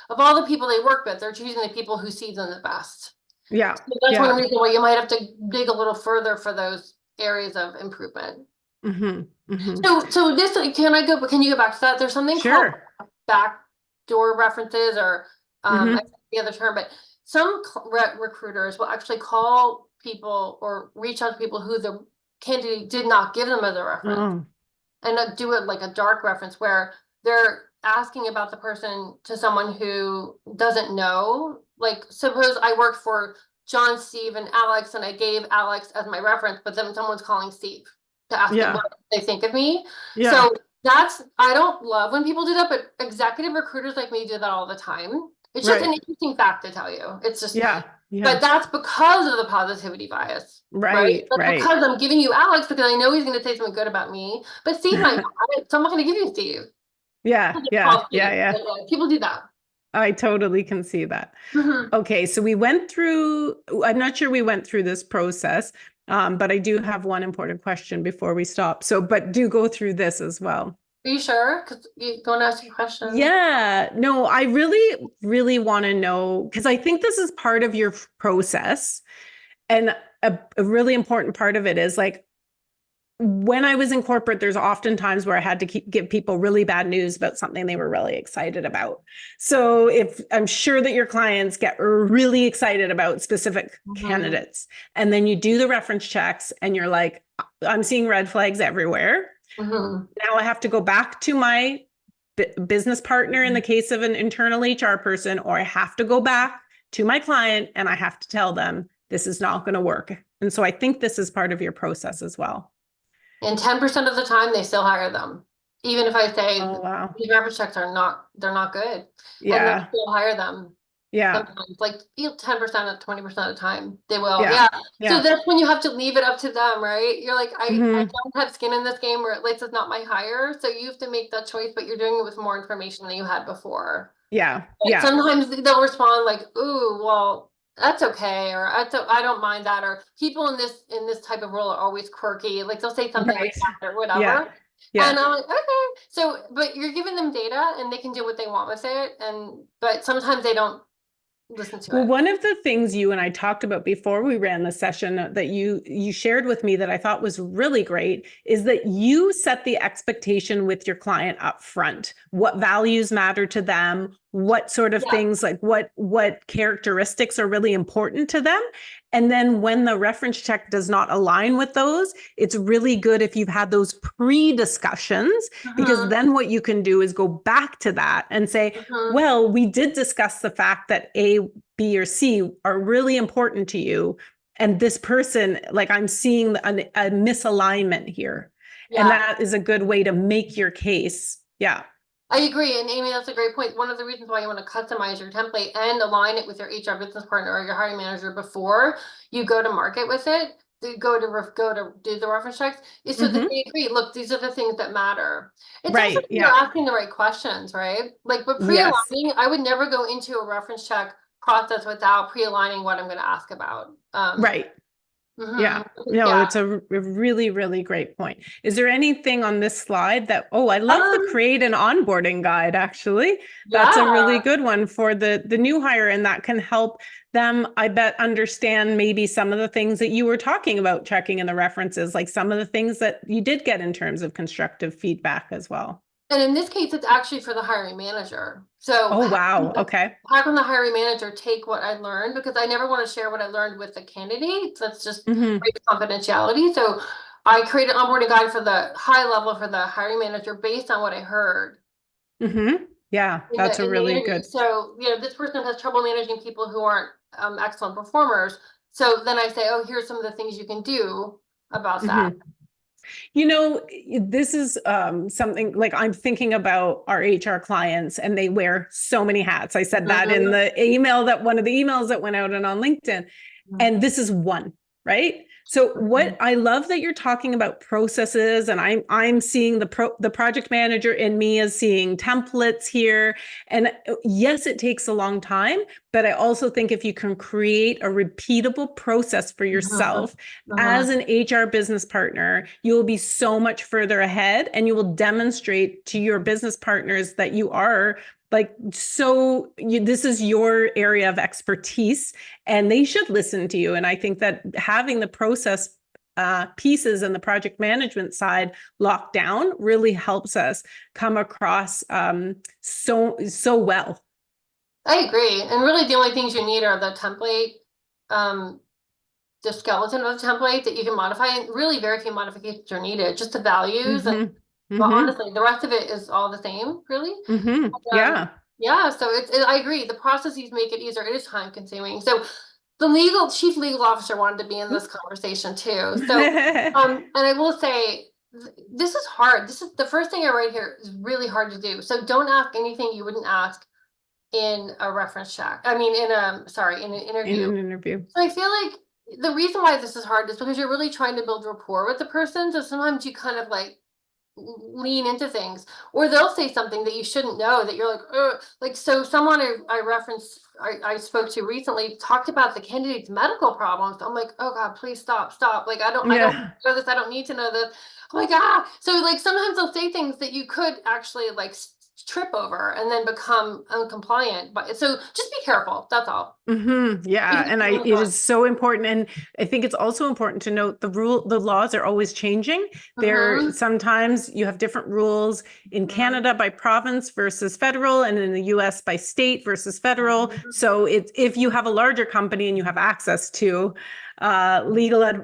of all the people they work with, they're choosing the people who see them the best. Yeah. So that's one Yeah. reason why you might have to dig a little further for those areas of improvement. Hmm. Hmm. So this, can you go back to that? There's something called Sure. backdoor references, or I Hmm. forget the other term, but some recruiters will actually call people or reach out to people who the candidate did not give them as a reference, Oh, and do it like a dark reference where they're asking about the person to someone who doesn't know. Like, suppose I worked for John, Steve, and Alex, and I gave Alex as my reference, but then someone's calling Steve to ask him yeah. what they think of me. Yeah. So I don't love when people do that, but executive recruiters like me do that all the time. It's just an Right. interesting fact to tell you. It's just, Yeah. Yeah. but that's because of the positivity bias, right? Right. That's Right. because I'm giving you Alex because I know he's going to say something good about me. But Steve might not, so I'm not going to give you Steve. Yeah. People just Yeah. call Yeah. Steve. Yeah. But, people do that. I totally can see that. Mhm. Okay, so we went through, I'm not sure we went through this process, but I do have one important question before we stop. So, but do go through this as well. Are you sure? Because you going to ask your question. Yeah, no, I really, really want to know, because I think this is part of your process. And a really important part of it is like, when I was in corporate, there's often times where I had to give people really bad news about something they were really excited about. So if I'm sure that your clients get really excited about specific Mhm. candidates, and then you do the reference checks and you're like, I'm seeing red flags everywhere. Mhm. Now I have to go back to my business partner in the case of an internal HR person, or I have to go back to my client and I have to tell them this is not going to work. And so I think this is part of your process as well. And 10% of the time, they still hire them. Even if I say Oh, wow. these reference checks they're not good, and they'll Yeah. still hire them. Yeah. Sometimes, like 10% of 20% of the time, they will. Yeah. Yeah. So Yeah. that's when you have to leave it up to them, right? You're like, I Hmm. don't have skin in this game, or at least it's not my hire. So you have to make that choice, but you're doing it with more information than you had before. Yeah. But Yeah. sometimes they'll respond like, "Ooh, well, that's okay," or I don't mind that," or people in this type of role are always quirky. Like they'll say something like Right. that or Yeah. whatever. And Yeah. I'm like, okay. So, but you're giving them data and they can do what they want with it. But sometimes they don't listen to Well, it. one of the things you and I talked about before we ran the session that you shared with me that I thought was really great is that you set the expectation with your client up front. What values matter to them, what sort of Yeah. things like what characteristics are really important to them. And then when the reference check does not align with those, it's really good if you've had those pre-discussions, because Mhm. then what you can do is go back to that and say, Mhm. well, we did discuss the fact that A, B, or C are really important to you. And this person, like I'm seeing a misalignment here. And Yeah. that is a good way to make your case. Yeah. I agree. And Amy, that's a great point. One of the reasons why you want to customize your template and align it with your HR business partner or your hiring manager before you go to market with it, to go to do the reference checks, is so that Hmm. they agree, look, these are the things that matter. It's also Right. that you're Yeah. asking the right questions, right? Like, but Yes. pre-aligning, I would never go into a reference check process without pre-aligning what I'm going to ask about. Right. Yeah, no, Yeah. it's a really, really great point. Is there anything on this slide that, oh, I love the Um, create an onboarding guide, actually. That's a really yeah. good one for the new hire, and that can help them, I bet, understand maybe some of the things that you were talking about, checking in the references, like some of the things that you did get in terms of constructive feedback as well. And in this case, it's actually for the hiring manager. So Oh, wow. Okay. how can the hiring manager take what I learned? Because I never want to share what I learned with the candidate. That's just Hmm. breaks confidentiality. So I created an onboarding guide for the high level for the hiring manager based on what I heard Hmm. Yeah, that's a in the really interview. good. So, this person has trouble managing people who aren't excellent performers. So then I say, oh, here's some of the things you can do about that. Mhm. This is something like I'm thinking about our HR clients, and they wear so many hats. I said that in Mhm. the email, that one of the emails that went out and on LinkedIn. And this is one, right? So what I love that you're talking about processes, and I'm seeing the project manager in me is seeing templates here. And yes, it takes a long time, but I also think if you can create a repeatable process for Mhm. yourself as Mhm. an HR business partner, you will be so much further ahead, and you will demonstrate to your business partners that you are like, this is your area of expertise, and they should listen to you. And I think that having the process pieces and the project management side locked down really helps us come across so well. I agree. And really the only things you need are the template, um, the skeleton of the template that you can modify, and really very few modifications are needed, just the values. And Hmm. well, Hmm. honestly, the rest of it is all the same, really. Hmm. Um, Yeah. yeah, so I agree. The processes make it easier. It is time consuming. So the chief legal officer wanted to be in this conversation too. So, and I will say, this is hard. This is the first thing I write here is really hard to do. So don't ask anything you wouldn't ask in a reference check. I mean, in an In interview. an interview. So I feel like the reason why this is hard is because you're really trying to build rapport with the person. So sometimes you kind of like lean into things, or they'll say something that you shouldn't know that you're like, ugh. Like, so someone I referenced, I spoke to recently talked about the candidate's medical problems. I'm like, oh God, please stop. Like, I don't Yeah. know this. I don't need to know this. I'm like, ah. So like sometimes they'll say things that you could actually like trip over and then become uncompliant. But so just be careful. That's all. Yeah, and it is so important, and I think it's also important to note the laws are always changing. There Mm-hmm. sometimes you have different rules in Canada by province versus federal, and in the US by state versus federal. Mm-hmm. So it's, if you have a larger company and you have access to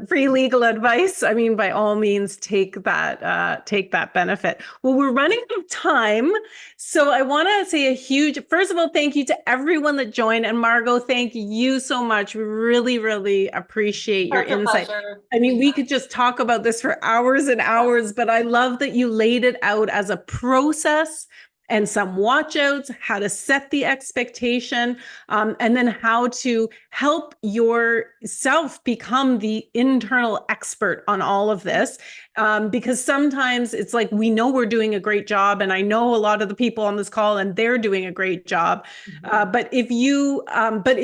free legal advice, I mean, by all means, take that benefit. Well, we're running out of time, so I want to say a huge, first of all, thank you to everyone that joined. And Margot, thank you so much. We really, really appreciate your Such a insight. pleasure. I mean, Yeah. we could just talk about this for hours and hours, but I love that you laid it out as a process and some watch outs, how to set the expectation, and then how to help yourself become the internal expert on all of this. Because sometimes it's like, we know we're doing a great job, and I know a lot of the people on this call, and they're doing a great job. But if you, but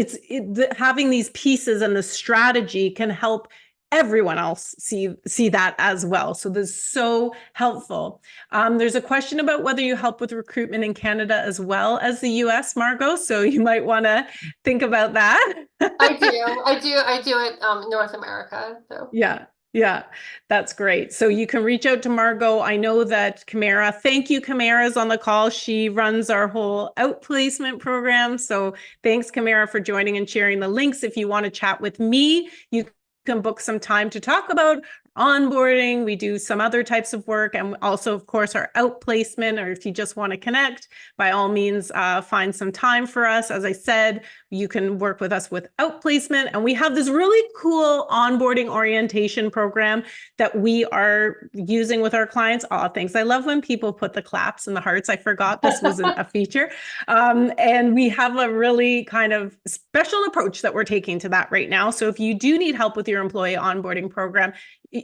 having these pieces and the strategy can help everyone else see that as well. So this is so helpful. There's a question about whether you help with recruitment in Canada as well as the US, Margot. So you might want to think about that. I do it in North America. So Yeah. Yeah, that's great. So you can reach out to Margot. I know that Camara, thank you, Camara's on the call. She runs our whole outplacement program. So thanks, Camara, for joining and sharing the links. If you want to chat with me, you can book some time to talk about onboarding. We do some other types of work, and also, of course, our outplacement. Or if you just want to connect, by all means, find some time for us. As I said, you can work with us with outplacement, and we have this really cool onboarding orientation program that we are using with our clients. Oh, thanks. I love when people put the claps and the hearts. I forgot this was a feature. And we have a really kind of special approach that we're taking to that right now. So if you do need help with your employee onboarding program,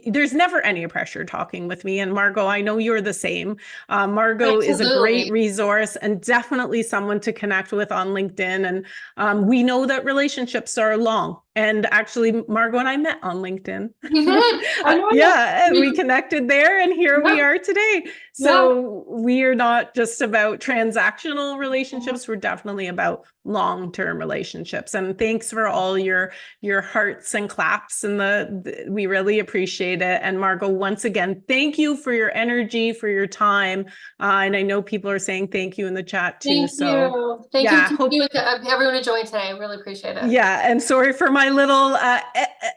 there's never any pressure talking with me. And Margot, I know you're the same. Margot is a great absolutely. resource, and definitely someone to connect with on LinkedIn. And we know that relationships are long, And actually, Margot and I met on LinkedIn. You did? I know. Yeah, and we connected there, and here we Yep. are today. So we are not just about transactional relationships. We're definitely about long-term relationships. And thanks for all your hearts and claps, and we really appreciate it. And Margot, once again, thank you for your energy, for your time. And I know people are saying thank you in the chat too. Thank So you. Thank yeah, you to hope you and to everyone who joined today. I really appreciate it. yeah, and sorry for my little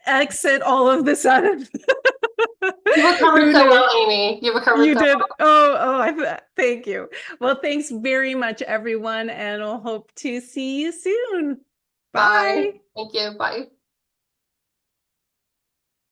exit all of this out of You recovered Who so knew? well, Amy. You recovered You so did. well. Thank you. Well, thanks very much, everyone, and I'll hope to see you soon. Bye. Bye. Thank you. Bye.